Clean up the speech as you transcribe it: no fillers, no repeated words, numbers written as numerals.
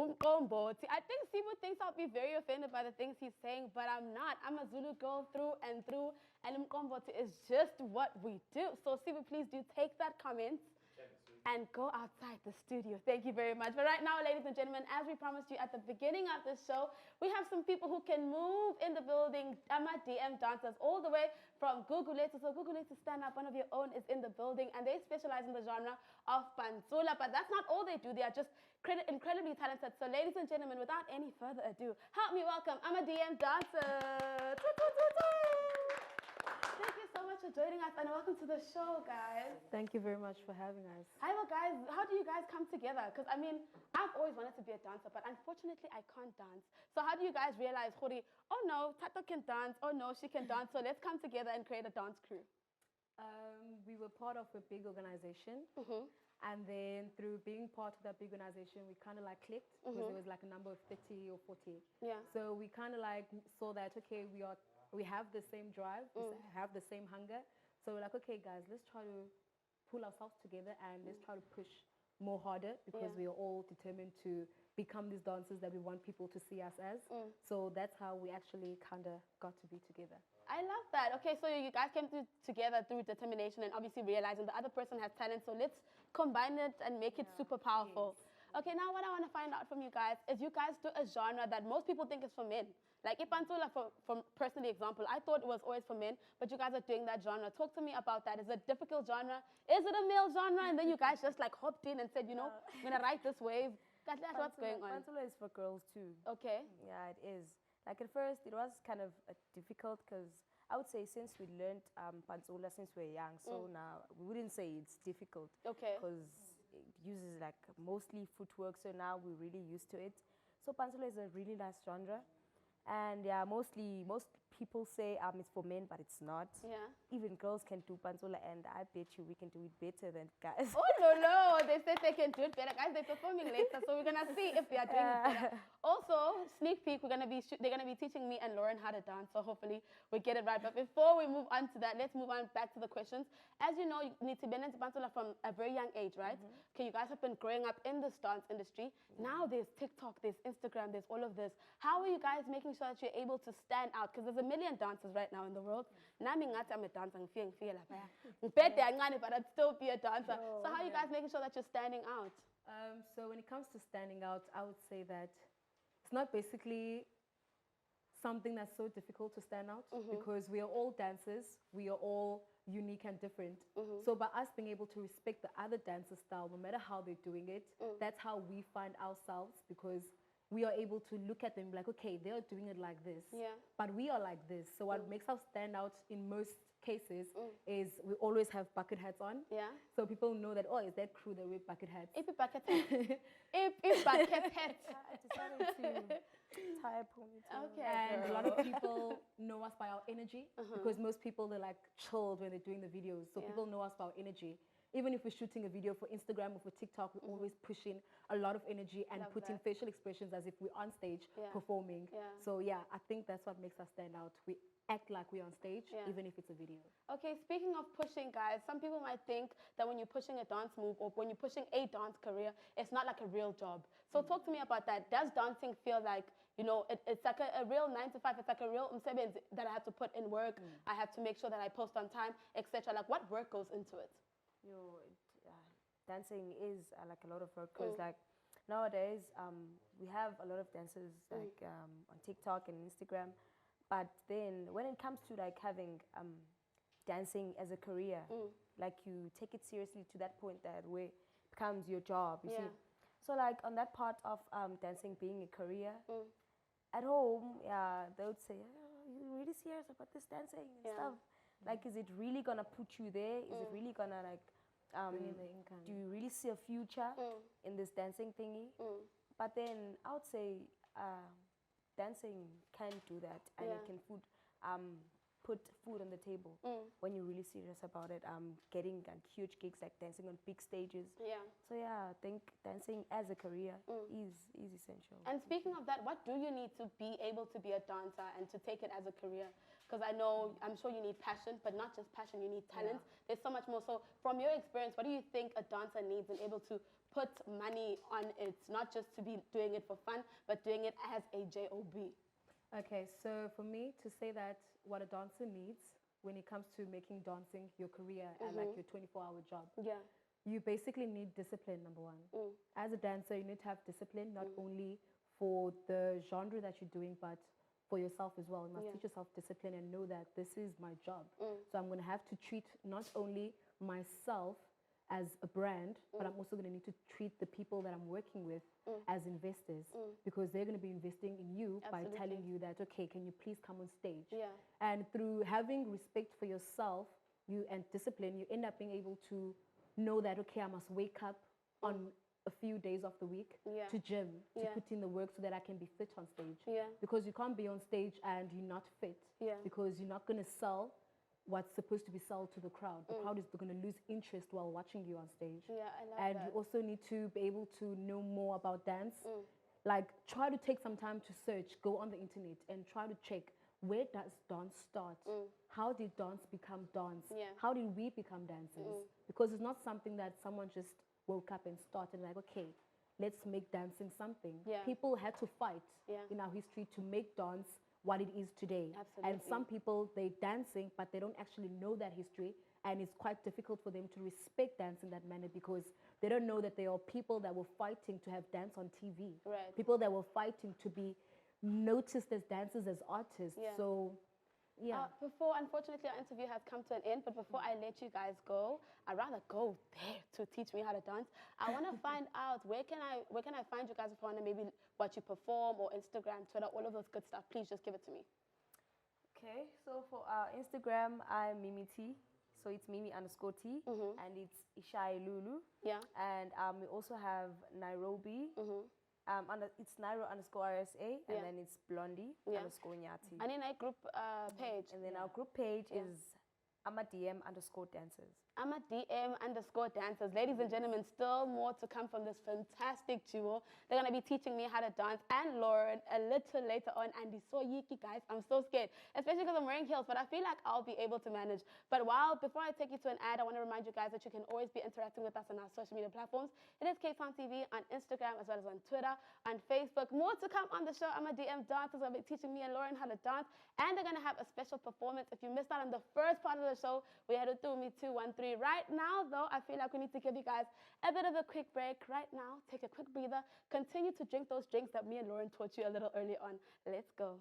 I think Sibu thinks I'll be very offended by the things he's saying, but I'm not. I'm a Zulu girl through and through, and Mkomboti is just what we do. So Sibu, please do take that comment and go outside the studio. Thank you very much. But right now, ladies and gentlemen, as we promised you at the beginning of the show, we have some people who can move in the building, AmaDM dancers, all the way from Gugulethu. So Gugulethu, stand up, one of your own is in the building, and they specialize in the genre of Pantsula. But that's not all they do. They are just incredibly talented. So ladies and gentlemen, without any further ado, help me welcome AmaDM dancers. Thank you so much for joining us, and welcome to the show, guys. Thank you very much for having us. Hi, well, guys, how do you guys come together? Because, I mean, I've always wanted to be a dancer, but unfortunately, I can't dance. So how do you guys realize, Khori, oh no, Tato can dance, oh no, she can dance, so let's come together and create a dance crew? We were part of a big organization, and then through being part of that big organization, we kind of like clicked, because there was like a number of 30 or 40. Yeah. So we kind of like saw that, okay, we have the same drive, we have the same hunger. So we're like, okay, guys, let's try to pull ourselves together and let's try to push more harder, because we are all determined to become these dancers that we want people to see us as. So that's how we actually kind of got to be together. I love that. Okay, so you guys came together through determination and obviously realizing the other person has talent, so let's combine it and make it super powerful. Yes. Okay, now what I want to find out from you guys is you guys do a genre that most people think is for men. Like Ipantsula, for personally example, I thought it was always for men, but you guys are doing that genre. Talk to me about that. Is it a difficult genre? Is it a male genre? And then you guys just like hopped in and said, you know, I'm going to ride this wave. That's what's going on. Pantsula is for girls too. Okay. Yeah, it is. Like at first, it was kind of difficult, because I would say since we learned Pantsula since we were young, so now we wouldn't say it's difficult. Okay. Because it uses like mostly footwork, so now we're really used to it. So Pantsula is a really nice genre. And yeah, most people say it's for men, but it's not. Yeah. Even girls can do Pantsula, and I bet you we can do it better than guys. Oh, no. They said they can do it better. Guys, they're performing later, so we're going to see if they are doing it better. Also, sneak peek, they're going to be teaching me and Lauren how to dance, so hopefully we get it right. But before we move on to that, let's move on back to the questions. As you know, you need to be into Pantsula from a very young age, right? Okay, you guys have been growing up in this dance industry. Now there's TikTok, there's Instagram, there's all of this. How are you guys making sure that you're able to stand out? Because there's a million dancers right now in the world. Nami ngathi I'm a dancer, but I'd still be a dancer. So how are you guys making sure that you're standing out? So when it comes to standing out, I would say that it's not basically something that's so difficult to stand out, because we are all dancers, we are all unique and different. So by us being able to respect the other dancer style, no matter how they're doing it, that's how we find ourselves, because we are able to look at them like, okay, they're doing it like this, but we are like this. So what makes us stand out in most cases is we always have bucket hats on. Yeah. So people know that, oh, is that crew that wear bucket hats? If bucket hat. If bucket hat. I decided to tie a ponytail. Okay. And a lot of people know us by our energy, because most people, they're like chilled when they're doing the videos. So people know us by our energy. Even if we're shooting a video for Instagram or for TikTok, we're always pushing a lot of energy and putting facial expressions as if we're on stage performing. Yeah. So yeah, I think that's what makes us stand out. We act like we're on stage, even if it's a video. Okay, speaking of pushing, guys, some people might think that when you're pushing a dance move or when you're pushing a dance career, it's not like a real job. So talk to me about that. Does dancing feel like, you know, it's like a real 9 to 5, it's like a real umsebenzi that I have to put in work, I have to make sure that I post on time, etc. Like, what work goes into it? Dancing is like a lot of work, because like nowadays we have a lot of dancers like on TikTok and Instagram, but then when it comes to like having dancing as a career, like you take it seriously to that point that where it becomes your job, you see. So like on that part of dancing being a career, at home, they would say, oh, you're really serious about this dancing and stuff. Like, is it really gonna put you there? Is it really gonna like bring in the income? Do you really see a future in this dancing thingy? But then I would say dancing can do that, and it can put food on the table when you're really serious about it. Getting like huge gigs, like dancing on big stages. Yeah. So yeah, I think dancing as a career is essential. And speaking of that, what do you need to be able to be a dancer and to take it as a career? Because I'm sure you need passion, but not just passion, you need talent. There's so much more. So from your experience, what do you think a dancer needs in able to put money on it, not just to be doing it for fun, but doing it as a job? Okay, so for me to say that what a dancer needs when it comes to making dancing your career and like your 24-hour job, Yeah. you basically need discipline, number one. As a dancer, you need to have discipline, not only for the genre that you're doing, but for yourself as well. You must teach yourself discipline and know that this is my job. So I'm going to have to treat not only myself as a brand, but I'm also going to need to treat the people that I'm working with as investors, because they're going to be investing in you by telling you that, okay, can you please come on stage? Yeah. And through having respect for yourself and discipline, you end up being able to know that, okay, I must wake up on a few days of the week to gym, to put in the work so that I can be fit on stage. Yeah. Because you can't be on stage and you're not fit, because you're not going to sell what's supposed to be sold to the crowd. The crowd is going to lose interest while watching you on stage. Yeah, I love and that. you also need to be able to know more about dance. Like, try to take some time to search, go on the internet and try to check, where does dance start? How did dance become dance? Yeah. How did we become dancers? Because it's not something that someone just woke up and started like, okay, let's make dancing something. Yeah. People had to fight Yeah. in our history to make dance what it is today. Absolutely. And some people, they're dancing, but they don't actually know that history. And it's quite difficult for them to respect dance in that manner, because they don't know that there are people that were fighting to have dance on TV. Right. People that were fighting to be noticed as dancers, as artists. Yeah. So, yeah. Before, unfortunately, our interview has come to an end, but before I let you guys go, I'd rather go there to teach me how to dance. I want to find out, where can I find you guys if I want to maybe watch you perform, or Instagram, Twitter, all of those good stuff. Please just give it to me. Okay, so for our Instagram, I'm Mimi T. So it's Mimi_T, and it's Ishai Lulu. Yeah. And we also have Nairobi. It's Nairo_RSA, and then it's Blondie_Nyati. And in a group page. And then our group page is AmaDM_dancers. AmaDM_dancers. Ladies and gentlemen, still more to come from this fantastic duo. They're going to be teaching me how to dance, and Lauren a little later on. And so yiki, guys, I'm so scared, especially because I'm wearing heels, but I feel like I'll be able to manage. But before I take you to an ad, I want to remind you guys that you can always be interacting with us on our social media platforms. It is KSound TV on Instagram, as well as on Twitter, on Facebook. More to come on the show. AmaDM dancers will be teaching me and Lauren how to dance, and they're going to have a special performance. If you missed out on the first part of the show, we had to do Me 213. Right now, though, I feel like we need to give you guys a bit of a quick break. Right now, take a quick breather. Continue to drink those drinks that me and Lauren taught you a little earlier on. Let's go.